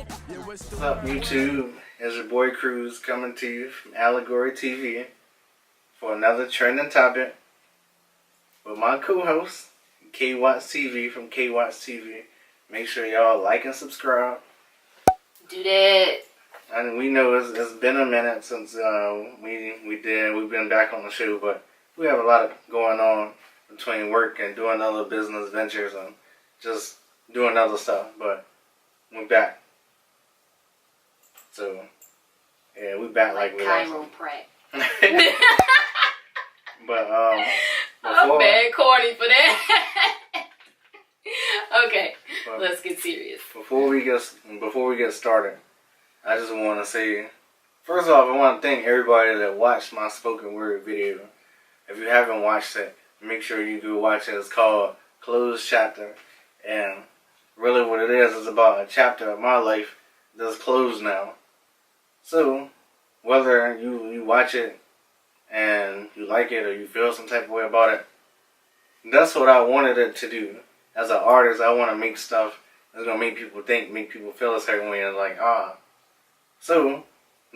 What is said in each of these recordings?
What's up, YouTube? It's your boy Cruz coming to you from Allegory TV for another trending topic with my co-host, K Watts TV from K Watts TV. Make sure y'all like and subscribe. Do that. And we know it's been a minute since we've been back on the show, but we have a lot going on between work and doing other business ventures and just doing other stuff. But we're back. So yeah, we back like we Cairo Pratt. But I'm bad corny for that. Okay, let's get serious. Before we get started, I just want to say, first off, I want to thank everybody that watched my spoken word video. If you haven't watched it, make sure you go watch it. It's called Closed Chapter, and really what it is about a chapter of my life that's closed now. So, whether you watch it and you like it or you feel some type of way about it, that's what I wanted it to do. As an artist, I want to make stuff that's going to make people think, make people feel a certain way, and like, So,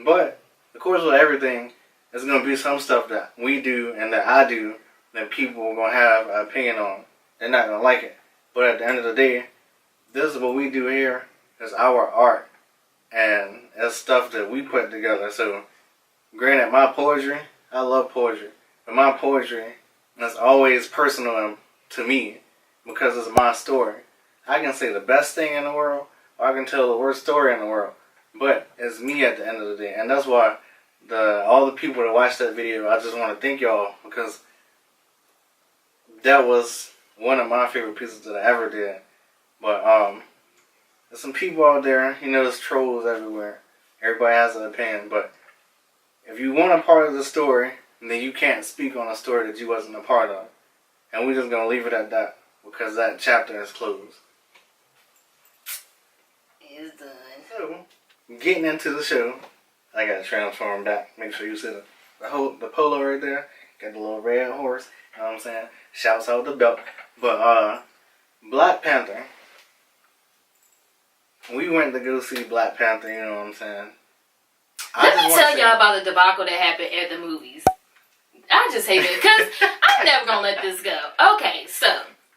but, of course with everything, there's going to be some stuff that we do and that I do that people are going to have an opinion on. They're not going to like it. But at the end of the day, this is what we do here. It's our art. And it's stuff that we put together. So, granted, my poetry, I love poetry. But my poetry is always personal to me because it's my story. I can say the best thing in the world, or I can tell the worst story in the world. But it's me at the end of the day. And that's why all the people that watched that video, I just want to thank y'all because that was one of my favorite pieces that I ever did. But, there's some people out there, there's trolls everywhere. Everybody has an opinion, but if you want a part of the story, then you can't speak on a story that you wasn't a part of. And we're just going to leave it at that, because that chapter is closed. It's done. So, getting into the show, I got to transform back. Make sure you see the polo right there. Got the little red horse, you know what I'm saying? Shouts out the belt. But, Black Panther. We went to go see Black Panther, you know what I'm saying? Let me tell y'all about the debacle that happened at the movies. I just hate it because I'm never going to let this go. Okay, so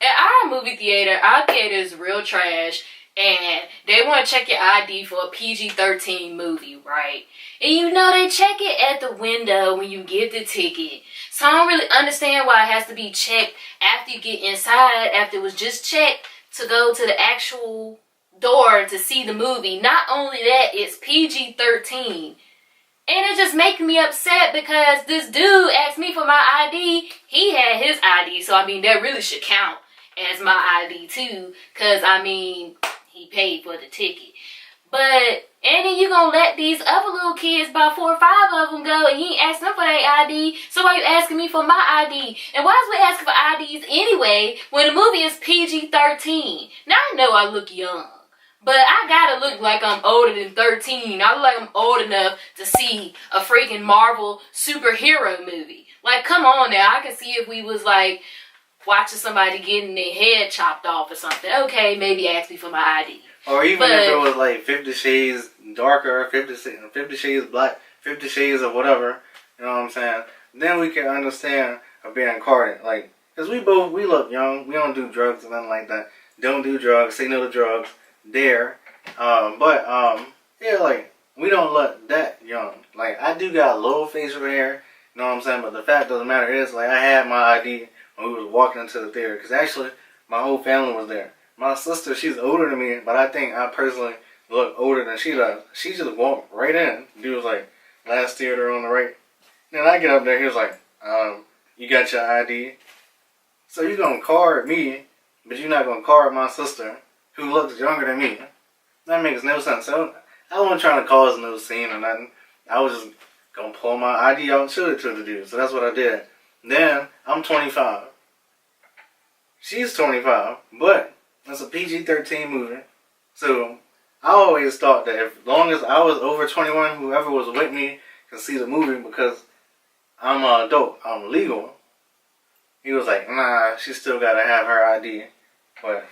at our movie theater, our theater is real trash and they want to check your ID for a PG-13 movie, right? And they check it at the window when you get the ticket. So I don't really understand why it has to be checked after you get inside, after it was just checked to go to the actual door to see the movie. Not only that, it's PG-13. And it just makes me upset because this dude asked me for my ID. He had his ID, so that really should count as my ID too. Because, he paid for the ticket. And then you gonna let these other little kids, about 4 or 5 of them, go and you ain't ask them for their ID. So why you asking me for my ID? And why is we asking for IDs anyway when the movie is PG-13? Now I know I look young, but I gotta look like I'm older than 13. I look like I'm old enough to see a freaking Marvel superhero movie. Like, come on now. I can see if we was like watching somebody getting their head chopped off or something. Okay, maybe ask me for my ID. Or even if it was like 50 Shades Darker, 50 Shades Black, 50 Shades of whatever, you know what I'm saying? Then we can understand of being carded. Like, because we look young. We don't do drugs or nothing like that. Don't do drugs. Say no to drugs. There. Yeah, like, we don't look that young. Like, I do got a little facial hair, you know what I'm saying? But the fact of the matter is, like, I had my ID when we was walking into the theater. Because actually, my whole family was there. My sister, she's older than me, but I think I personally look older than she does. She just walked right in. Dude was like, last theater on the right. Then I get up there, he was like, you got your ID? So you gonna card me, but you're not gonna card my sister, who looks younger than me. That makes no sense. So I wasn't trying to cause no scene or nothing. I was just gonna pull my ID out and show it to the dude. So that's what I did. Then, I'm 25. She's 25, but it's a PG-13 movie. So, I always thought that as long as I was over 21, whoever was with me can see the movie because I'm an adult. I'm legal. He was like, nah, she still got to have her ID. But,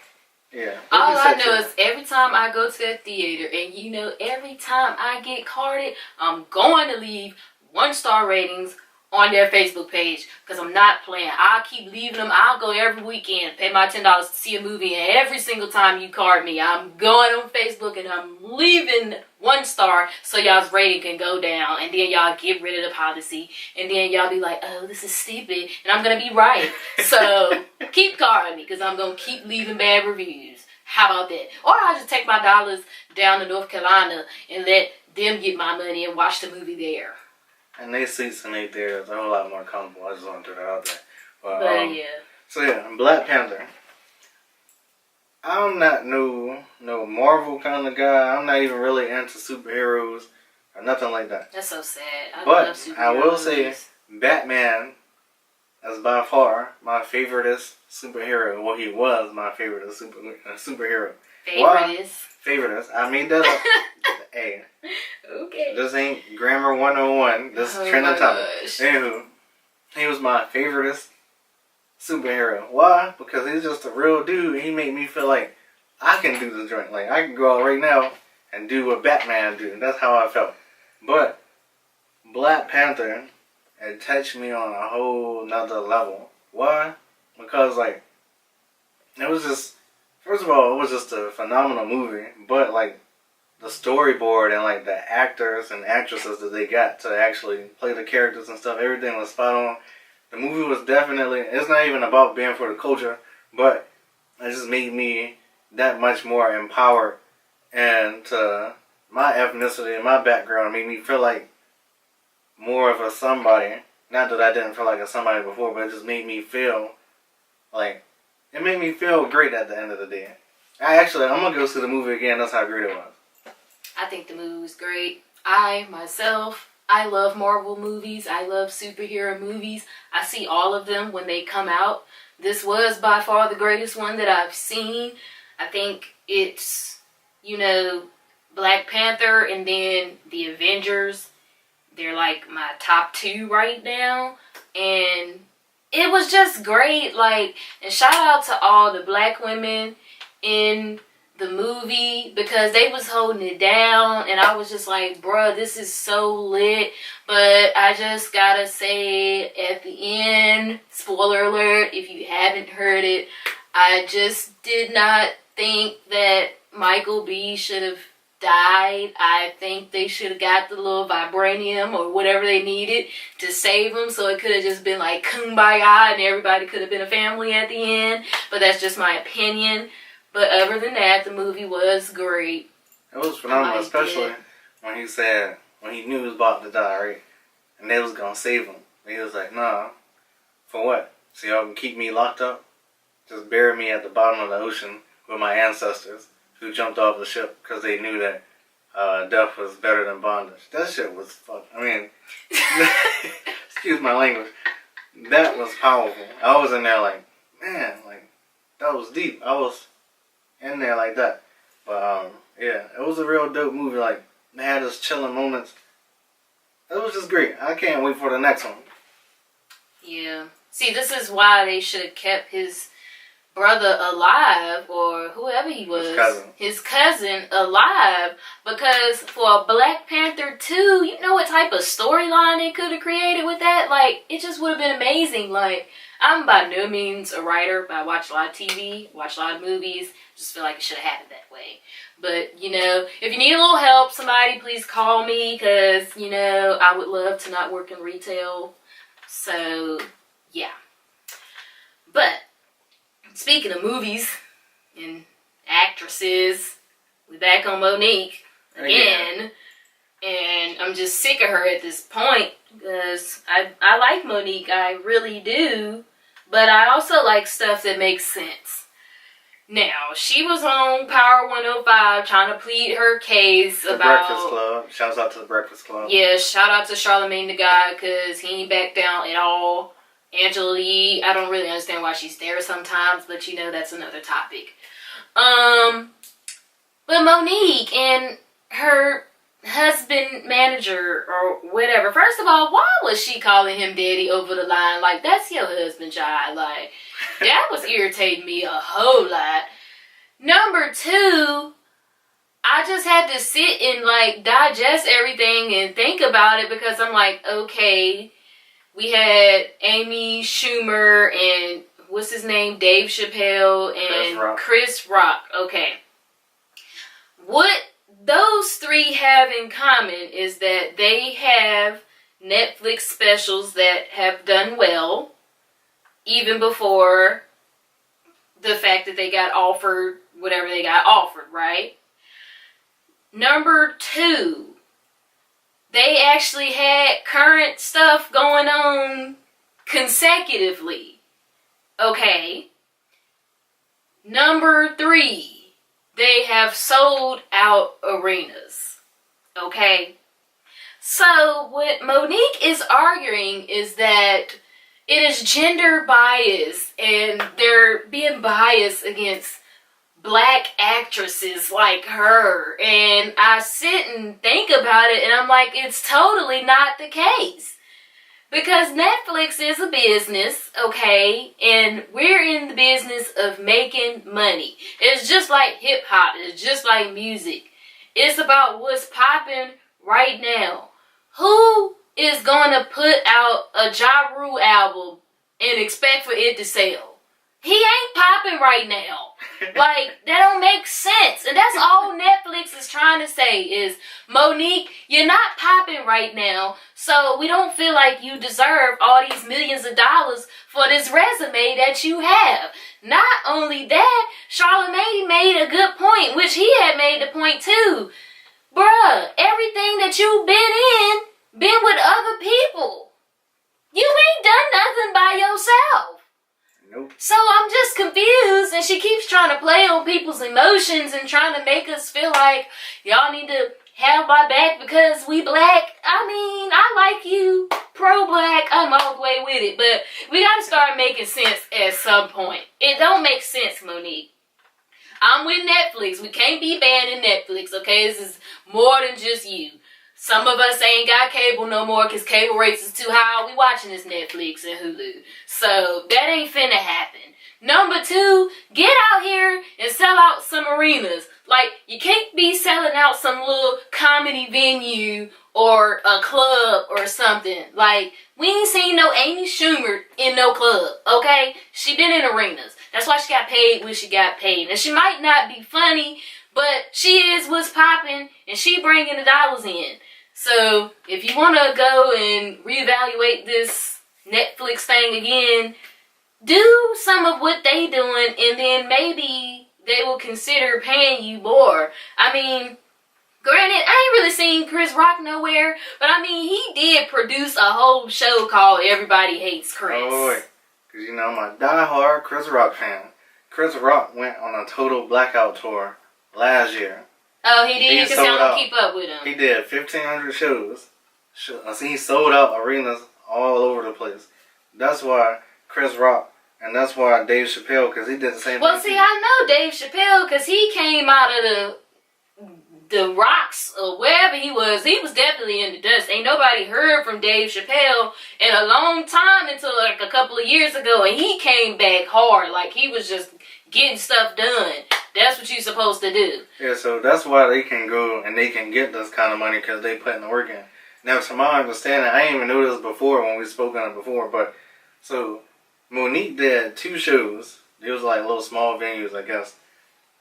Yeah. All I know is every time I go to that theater, and every time I get carded, I'm going to leave 1-star ratings on their Facebook page, because I'm not playing. I'll keep leaving them. I'll go every weekend, pay my $10 to see a movie, and every single time you card me, I'm going on Facebook and I'm leaving 1 star so y'all's rating can go down, and then y'all get rid of the policy, and then y'all be like, oh, this is stupid, and I'm gonna be right. So keep carding me, because I'm gonna keep leaving bad reviews. How about that? Or I'll just take my dollars down to North Carolina and let them get my money and watch the movie there. And they seats in their theaters are a whole lot more comfortable. I just want to throw that out there. But yeah. So yeah, Black Panther. I'm not no Marvel kind of guy. I'm not even really into superheroes or nothing like that. That's so sad. I but love superheroes. I will say, Batman is by far my favoriteest superhero. Well, he was my favoriteest superhero. Favoriteest. I made that up. Hey. Okay. This ain't grammar 101. This is trending topic. Anywho, he was my favoriteest superhero. Why? Because he's just a real dude. He made me feel like I can do the joint. Like, I can go out right now and do what Batman do. That's how I felt. But Black Panther, it touched me on a whole nother level. Why? Because, like, it was just, first of all, it was just a phenomenal movie. But, like, the storyboard and like the actors and actresses that they got to actually play the characters and stuff, everything was spot on. The movie was definitely, it's not even about being for the culture, but it just made me that much more empowered, and my ethnicity and my background made me feel like more of a somebody. Not that I didn't feel like a somebody before, but it just made me feel like, it made me feel great at the end of the day. I'm going to go see the movie again. That's how great it was. I think the movie was great. I love Marvel movies. I love superhero movies. I see all of them when they come out. This was by far the greatest one that I've seen. I think it's, Black Panther and then the Avengers. They're like my top 2 right now. And it was just great. Like, and shout out to all the black women in the movie, because they was holding it down, and I was just like, bruh, this is so lit. But I just gotta say, at the end, spoiler alert if you haven't heard it, I just did not think that Michael B should have died. I think they should have got the little vibranium or whatever they needed to save him, so it could have just been like kumbaya and everybody could have been a family at the end. But that's just my opinion. But other than that, the movie was great. It was phenomenal, especially when he knew he was about to die, right? And they was going to save him. And he was like, nah, for what? So y'all can keep me locked up? Just bury me at the bottom of the ocean with my ancestors who jumped off the ship because they knew that death was better than bondage. That shit was excuse my language. That was powerful. I was in there like, man, like, that was deep. I was in there like that. But yeah, it was a real dope movie. Like, they had us chilling moments. It was just great. I can't wait for the next one. Yeah. See, this is why they should have kept his brother alive, or whoever he was, his cousin alive, because for a Black Panther 2, you know what type of storyline they could have created with that? Like, it just would have been amazing. Like, I'm by no means a writer, but I watch a lot of TV, watch a lot of movies, just feel like it should have happened that way. But, if you need a little help, somebody please call me, because, I would love to not work in retail. So, yeah. But, speaking of movies and actresses, we're back on Monique again. And I'm just sick of her at this point, because I like Monique, I really do. But I also like stuff that makes sense. Now, she was on Power 105 trying to plead her case about... Breakfast Club. Shouts out to the Breakfast Club. Yeah, shout out to Charlamagne the God, because he ain't back down at all. Angela Lee, I don't really understand why she's there sometimes, but that's another topic. But Monique and her husband, manager, or whatever, first of all, why was she calling him daddy over the line? Like, that's your husband, child. Like, that was irritating me a whole lot. Number two, I just had to sit and like digest everything and think about it because I'm like, okay, we had Amy Schumer and what's his name, Dave Chappelle and Chris Rock. Okay. What those three have in common is that they have Netflix specials that have done well even before the fact that they got offered whatever they got offered, right? Number two, they actually had current stuff going on consecutively. Okay. Number three, they have sold out arenas. Okay. So what Monique is arguing is that it is gender bias and they're being biased against black actresses like her. And I sit and think about it and I'm like, it's totally not the case. Because Netflix is a business, okay? And we're in the business of making money. It's just like hip hop. It's just like music. It's about what's popping right now. Who is going to put out a Ja Rule album and expect for it to sell? He ain't popping right now. Like, that don't make sense. And that's all Netflix is trying to say is, Monique, you're not popping right now, so we don't feel like you deserve all these millions of dollars for this resume that you have. Not only that, Charlamagne made a good point, which he had made the point too. Bruh, everything that you've been with other people. You ain't done nothing by yourself. Nope. So I'm just confused, and she keeps trying to play on people's emotions and trying to make us feel like y'all need to have my back because we black. I mean, I like you, pro-black, I'm all the way with it, but we gotta start making sense at some point. It don't make sense, Monique. I'm with Netflix. We can't be banning Netflix, okay? This is more than just you. Some of us ain't got cable no more because cable rates is too high. We watching this Netflix and Hulu. So that ain't finna happen. Number two, get out here and sell out some arenas. Like, you can't be selling out some little comedy venue or a club or something. Like, we ain't seen no Amy Schumer in no club, okay? She been in arenas. That's why she got paid when she got paid. And she might not be funny, but she is what's popping and she bringing the dollars in. So, if you want to go and reevaluate this Netflix thing again, do some of what they doing and then maybe they will consider paying you more. I mean, granted, I ain't really seen Chris Rock nowhere, but I mean, he did produce a whole show called Everybody Hates Chris. Oh, because you know, I'm a diehard Chris Rock fan. Chris Rock went on a total blackout tour last year. Oh, he did? Because I don't keep up with him. He did 1,500 shows. He sold out arenas all over the place. That's why Chris Rock, and that's why Dave Chappelle, because he did the same thing. Well, see, I know Dave Chappelle because he came out of the rocks or wherever he was definitely in the dust. Ain't nobody heard from Dave Chappelle in a long time until like a couple of years ago, and he came back hard. Like, he was just getting stuff done. That's what you're supposed to do. Yeah, so that's why they can go and they can get this kind of money because they put in the work in. Now, to my understanding, I didn't even know this before when we spoke on it before, but so Monique did 2 shows. It was like little small venues, I guess.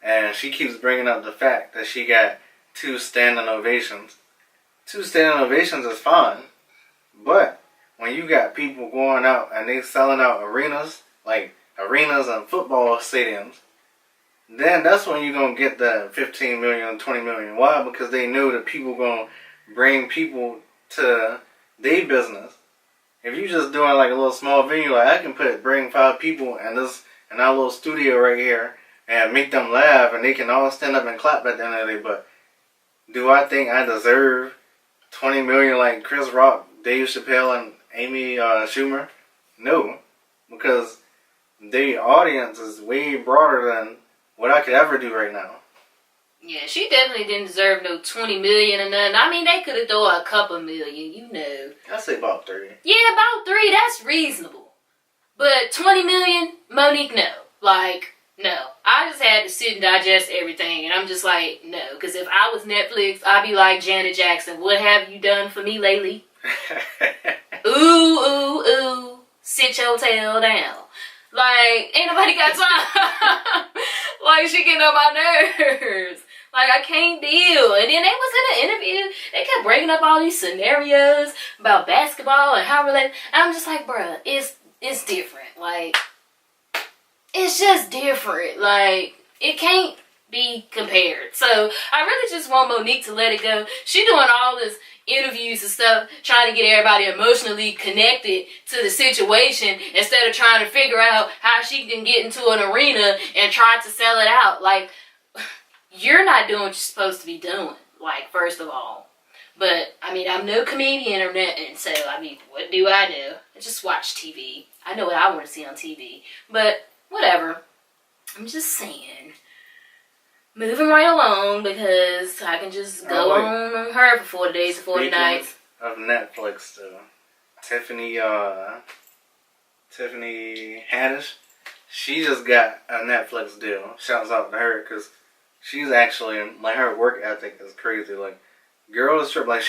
And she keeps bringing up the fact that she got 2 standing ovations. 2 standing ovations is fine, but when you got people going out and they selling out arenas, like arenas and football stadiums, then that's when you're going to get the 15 million, 20 million. Why? Because they know that people going to bring people to their business. If you just doing like a little small venue, like I can bring 5 people in our little studio right here and make them laugh and they can all stand up and clap at the end of the day. But do I think I deserve 20 million like Chris Rock, Dave Chappelle, and Amy Schumer? No, because their audience is way broader than what I could ever do right now. Yeah, she definitely didn't deserve no 20 million or nothing. I mean, they could have thrown a couple million, you know. I'd say about 3. Yeah, about 3, that's reasonable. But 20 million, Monique, no. Like, No. I just had to sit and digest everything, and I'm just like, no. Because if I was Netflix, I'd be like Janet Jackson. What have you done for me lately? Ooh, ooh, ooh. Sit your tail down. Like, ain't nobody got time. Like, she getting on my nerves. Like, I can't deal. And then they was in an interview. They kept bringing up all these scenarios about basketball and how related. And I'm just like, bruh, it's different. Like, it's just different. Like, it can't be compared. So, I really just want Monique to let it go. She doing all this interviews and stuff, trying to get everybody emotionally connected to the situation instead of trying to figure out how she can get into an arena and try to sell it out. Like, you're not doing what you're supposed to be doing, like, first of all. But, I mean, I'm no comedian or nothing, so, I mean, what do? I just watch TV. I know what I want to see on TV. But, whatever. I'm just saying. Moving right along, because I can just go on her for 40 days and 40 nights. Of Netflix, though. Tiffany Haddish, she just got a Netflix deal. Shouts out to her, because she's actually, like, her work ethic is crazy. Like, Girls Trip, like,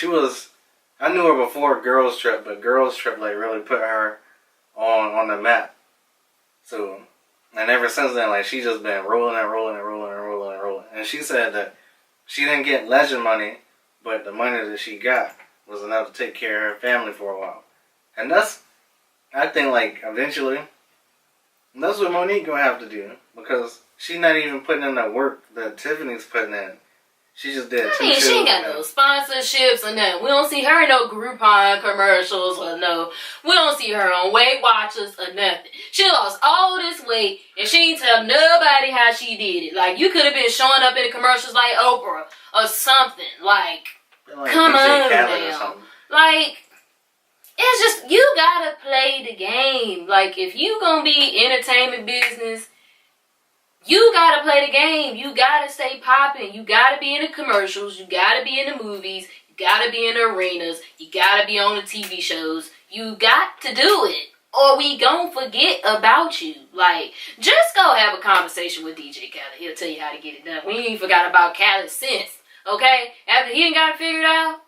I knew her before Girls Trip, but Girls Trip, like, really put her on the map. So, and ever since then, like, she just been rolling. And she said that she didn't get legend money, but the money that she got was enough to take care of her family for a while. And that's, I think, like, eventually, that's what Monique gonna have to do. Because she's not even putting in the work that Tiffany's putting in. She just did two shows. She ain't got no sponsorships or nothing. We don't see her in no Groupon commercials or no. We don't see her on Weight Watchers or nothing. She lost all this weight and she ain't tell nobody how she did it. Like, you could have been showing up in the commercials like Oprah or something. Like come on now. Like, it's just, you gotta play the game. Like, if you gonna be entertainment business, you gotta play the game. You gotta stay popping. You gotta be in the commercials. You gotta be in the movies. You gotta be in the arenas. You gotta be on the TV shows. You got to do it, or we gon' forget about you. Like, just go have a conversation with DJ Khaled. He'll tell you how to get it done. We ain't forgot about Khaled since, okay? After he ain't got it figured out,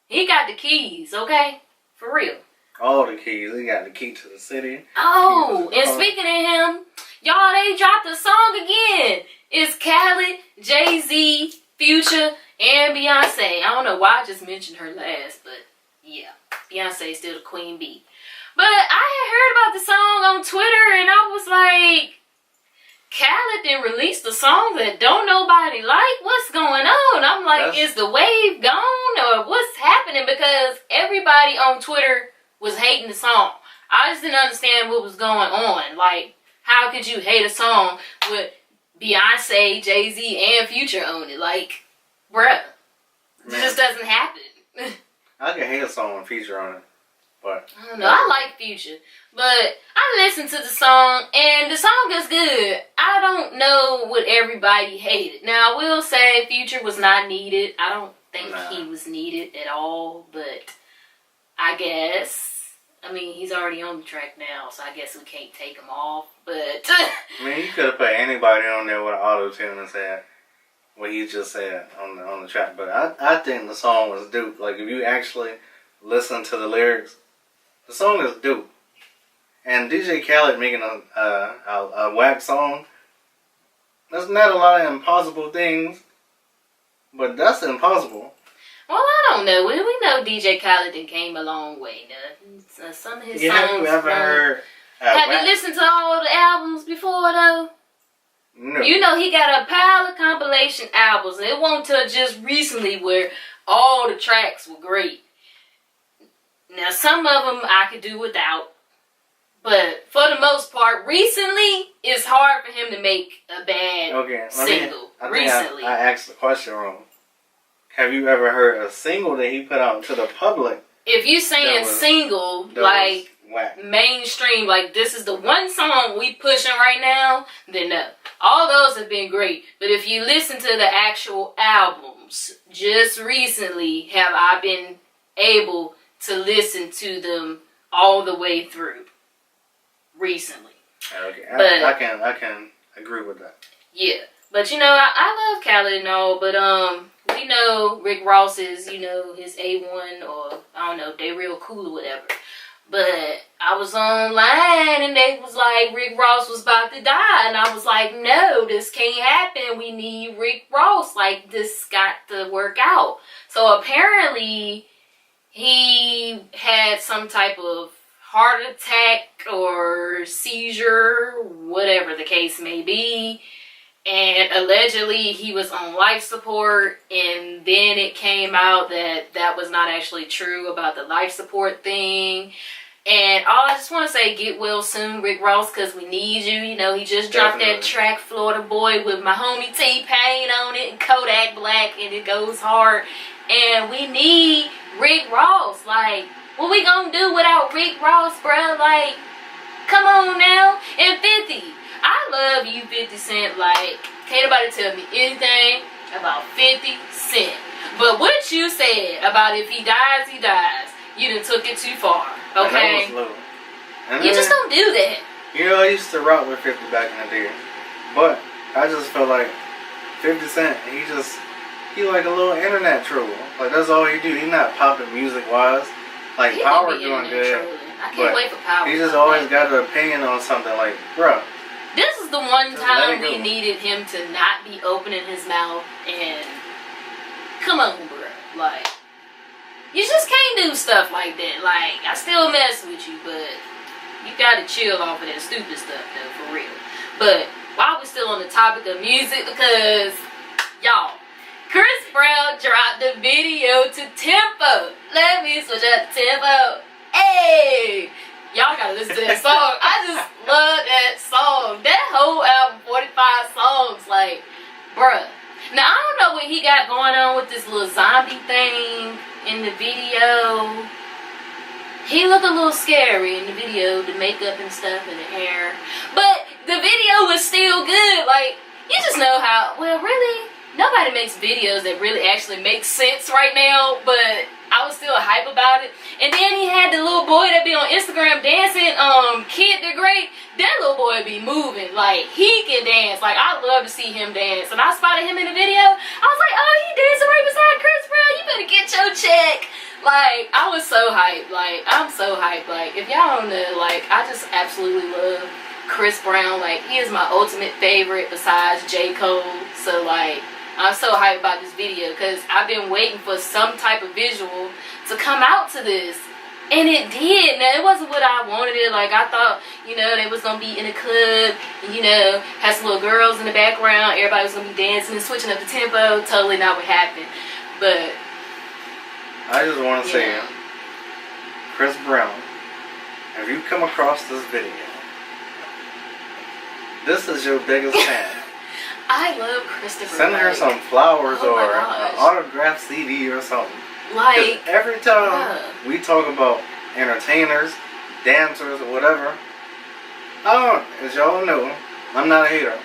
he got the keys, okay? For real. All the keys. He got the key to the city. Oh, and speaking of him, y'all, they dropped a song again. It's Khaled, Jay-Z, Future, and Beyonce. I don't know why I just mentioned her last, but yeah, Beyonce is still the queen bee. But I had heard about the song on Twitter, and I was like, Khaled didn't release the song that don't nobody like? What's going on? I'm like, is the wave gone, or what's happening? Because everybody on Twitter was hating the song. I just didn't understand what was going on. Like, how could you hate a song with Beyonce, Jay-Z, and Future on it? Like, bruh, it just doesn't happen. I can hate a song with Future on it, but I don't know. I like Future, but I listened to the song, and the song is good. I don't know what everybody hated. Now, I will say Future was not needed. I don't think he was needed at all, but I guess. I mean, he's already on the track now, so I guess we can't take him off, but I mean, you could have put anybody on there with an auto-tune and said what he just said on the track, but I think the song was dope. Like, if you actually listen to the lyrics, the song is dope. And DJ Khaled making a whack song, that's not a lot of impossible things, but that's impossible. Well, I don't know. We know DJ Khaled came a long way. Some of his songs. Have you ever heard? Have you listened to all the albums before, though? No. You know, he got a pile of compilation albums, and it wasn't until just recently where all the tracks were great. Now, some of them I could do without, but for the most part, recently, it's hard for him to make a bad single. Recently. I asked the question wrong. Have you ever heard a single that he put out to the public? If you saying single, like mainstream, like this is the one song we pushing right now, then no. All those have been great. But if you listen to the actual albums, just recently have I been able to listen to them all the way through. Recently. Okay, I can agree with that. Yeah. But, you know, I love Khaled and all, but, we know Rick Ross is, you know, his A1 or, I don't know, they real cool or whatever. But I was online and they was like, Rick Ross was about to die. And I was like, no, this can't happen. We need Rick Ross. Like, this got to work out. So apparently he had some type of heart attack or seizure, whatever the case may be. And allegedly he was on life support, and then it came out that that was not actually true about the life support thing. And all I just want to say, get well soon, Rick Ross, because we need you. You know, he just dropped that track, Florida Boy, with my homie T-Pain on it, and Kodak Black, and it goes hard. And we need Rick Ross. Like, what we gonna do without Rick Ross, bruh? Like, come on now. And 50. I love you, 50 Cent. Like, can't nobody tell me anything about 50 Cent. But what you said about if he dies, he dies, you done took it too far. Okay? And that was low. And you just don't do that. You know, I used to rock with 50 back in the day. But I just felt like 50 Cent, he like a little internet troll. Like, that's all he do. He not popping music-wise. Like, He Power be doing internet good. trolling. I can't wait for Power. He just always got an opinion on something. Like, bruh. This is the one Just let time it go. we needed him to not be opening his mouth and come on, bro. Like, you just can't do stuff like that. Like, I still mess with you, but you gotta chill off of that stupid stuff, though, for real. But while we're still on the topic of music, because y'all, Chris Brown dropped the video to Tempo. Let me switch up the tempo. Hey! Y'all gotta listen to that song. I just love that song. That whole album, 45 songs, like, bruh. Now, I don't know what he got going on with this little zombie thing in the video. He looked a little scary in the video, the makeup and stuff and the hair. But the video was still good. Like, you just know how, well, really, nobody makes videos that really actually make sense right now, but I was still hype about it. And then he had the little boy that be on Instagram dancing, Kid the Great. That little boy be moving. Like, he can dance. Like, I love to see him dance. And I spotted him in the video. I was like, oh, he dancing right beside Chris Brown. You better get your check. Like, I was so hyped. Like, I'm so hyped. Like, if y'all don't know, like, I just absolutely love Chris Brown. Like, he is my ultimate favorite besides J. Cole. So, like, I'm so hyped about this video because I've been waiting for some type of visual to come out to this. And it did. Now, it wasn't what I wanted it. Like, I thought, you know, they was going to be in a club and, you know, had some little girls in the background. Everybody was going to be dancing and switching up the tempo. Totally not what happened. But I just want to say, Chris Brown, if you come across this video, this is your biggest fan. I love Christopher. Send her some flowers or an gosh. autographed CD or something. Like, every time we talk about entertainers, dancers, or whatever, as y'all know, I'm not a hater.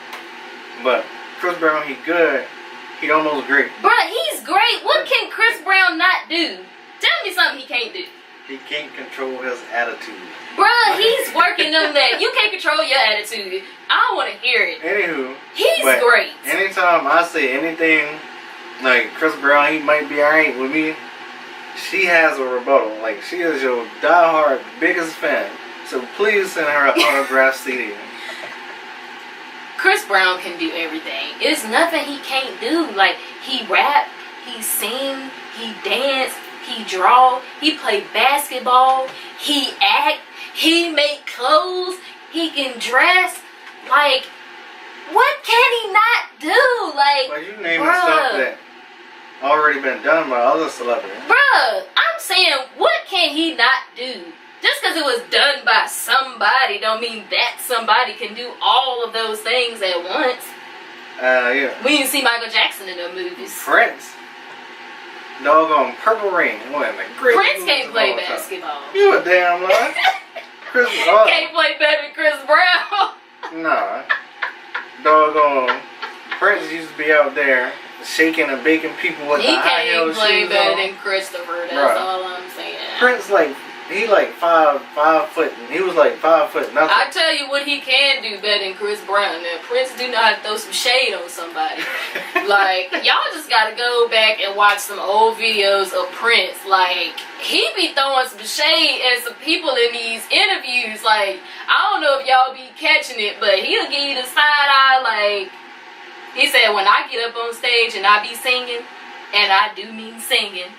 But Chris Brown, he good. He almost great. Bruh, he's great. What can Chris Brown not do? Tell me something he can't do. He can't control his attitude. Bruh, he's working on that. You can't control your attitude. I don't want to hear it. Anywho. He's great. Anytime I say anything like Chris Brown, he might be alright with me, she has a rebuttal. Like, she is your diehard biggest fan. So please send her an autographed CD. Chris Brown can do everything. It's nothing he can't do. Like, he rap, he sing, he dance, he draw, he play basketball, he act, he make clothes, he can dress. Like, what can he not do? Like, well, you naming stuff that already been done by other celebrities. Bruh, I'm saying, what can he not do? Just because it was done by somebody don't mean that somebody can do all of those things at once. Yeah. We didn't see Michael Jackson in the movies. Prince. Doggone Purple Rain. One of the great Prince can't play basketball. You a damn lie. Chris can't play better than Chris Brown. Nah. Doggone Prince used to be out there shaking and baking people with the high heel shoes on. He can't play better than Christopher. That's all I'm saying. Prince like He like 5 foot. He was like 5 foot nothing. I tell you what he can do better than Chris Brown. Now, Prince do know how to throw some shade on somebody. Like, y'all just gotta go back and watch some old videos of Prince. Like, he be throwing some shade at some people in these interviews. Like, I don't know if y'all be catching it, but he'll give you the side eye. Like, he said, when I get up on stage and I be singing, and I do mean singing,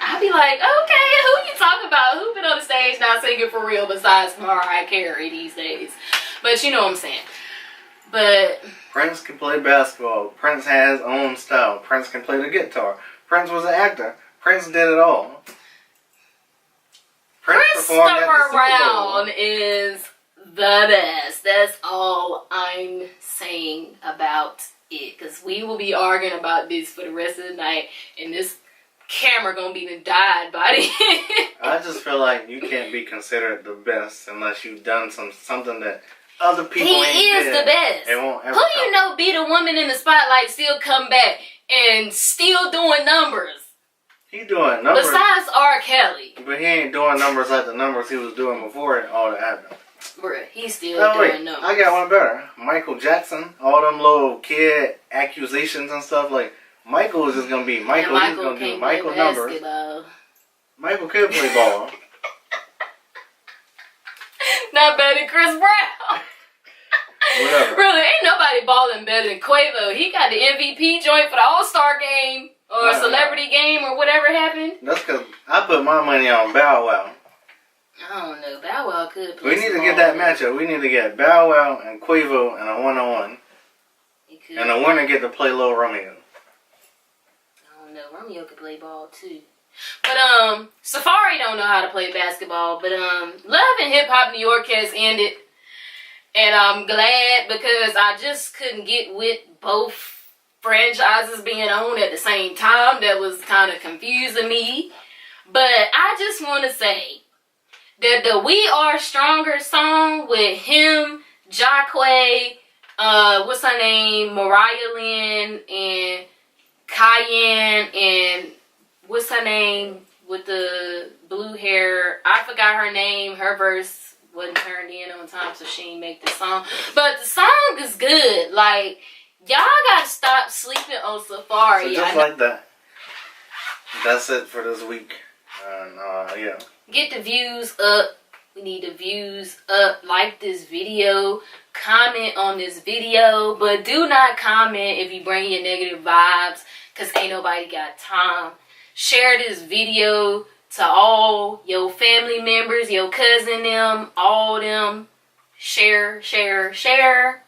I be like, okay, who you talking about? Who been on the stage not singing for real besides Mariah Carey these days? But you know what I'm saying. But Prince can play basketball. Prince has his own style. Prince can play the guitar. Prince was an actor. Prince did it all. Christopher Brown is the best. That's all I'm saying about it. Because we will be arguing about this for the rest of the night. And this camera gonna be died by the end. I just feel like you can't be considered the best unless you've done something that other people ain't did. He is the best. It won't ever Who you know be the woman in the spotlight, still come back and still doing numbers? He doing numbers. Besides R. Kelly. But he ain't doing numbers like the numbers he was doing before all that happened. Bruh, he's still doing numbers. I got one better. Michael Jackson. All them little kid accusations and stuff like. Michael is just gonna be Michael. He's gonna do Michael numbers. Michael could play ball. Not better than Chris Brown. Whatever. Really, ain't nobody balling better than Quavo. He got the MVP joint for the All-Star game or celebrity game or whatever happened. That's because I put my money on Bow Wow. I don't know. Bow Wow could play. We need to get that matchup. We need to get Bow Wow and Quavo in a 1-on-1. And the winner get to play Lil Romeo. No, Romeo could play ball too. But Safari don't know how to play basketball. But Love and Hip Hop New York has ended. And I'm glad because I just couldn't get with both franchises being on at the same time. That was kind of confusing me. But I just want to say that the We Are Stronger song with him, Jacquay, what's her name, Mariah Lynn, and Cayenne, and what's her name with the blue hair? I forgot her name. Her verse wasn't turned in on time, so she didn't make the song. But the song is good. Like, y'all gotta stop sleeping on Safari. So just like that. That's it for this week. And yeah. Get the views up. We need the views up. Like this video. Comment on this video. But do not comment if you bring your negative vibes. Because ain't nobody got time. Share this video to all your family members, your cousin them, all them. Share, share, share.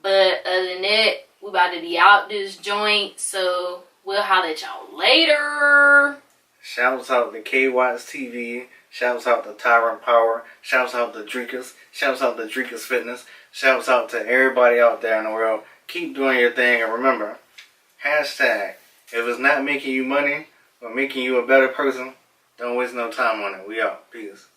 But other than that, we about to be out this joint. So we'll holler at y'all later. Shouts out to K-Watts TV. Shouts out to Tyrant Power. Shouts out to Dreekus. Shouts out to Dreekus Fitness. Shouts out to everybody out there in the world. Keep doing your thing. And remember, hashtag, if it's not making you money or making you a better person, don't waste no time on it. We out. Peace.